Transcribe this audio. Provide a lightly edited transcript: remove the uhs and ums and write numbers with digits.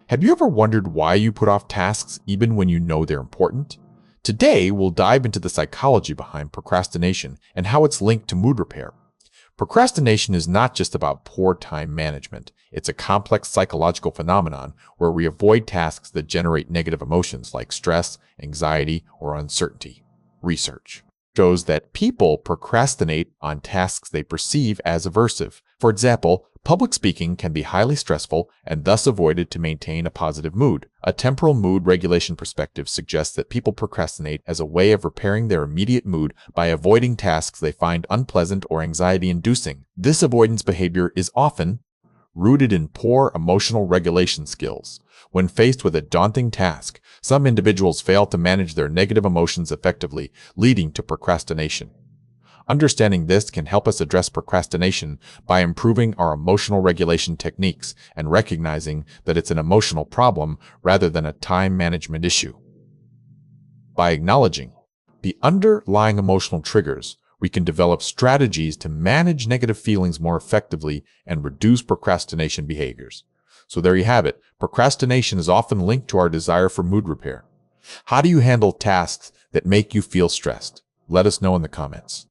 Have you ever wondered why you put off tasks even when you know they're important? Today, we'll dive into the psychology behind procrastination and how it's linked to mood repair. Procrastination is not just about poor time management. It's a complex psychological phenomenon where we avoid tasks that generate negative emotions like stress, anxiety, or uncertainty. Research shows that people procrastinate on tasks they perceive as aversive. For example, public speaking can be highly stressful and thus avoided to maintain a positive mood. A temporal mood regulation perspective suggests that people procrastinate as a way of repairing their immediate mood by avoiding tasks they find unpleasant or anxiety-inducing. This avoidance behavior is often rooted in poor emotional regulation skills. When faced with a daunting task, some individuals fail to manage their negative emotions effectively, leading to procrastination. Understanding this can help us address procrastination by improving our emotional regulation techniques and recognizing that it's an emotional problem rather than a time management issue. By acknowledging the underlying emotional triggers, we can develop strategies to manage negative feelings more effectively and reduce procrastination behaviors. So there you have it. Procrastination is often linked to our desire for mood repair. How do you handle tasks that make you feel stressed? Let us know in the comments.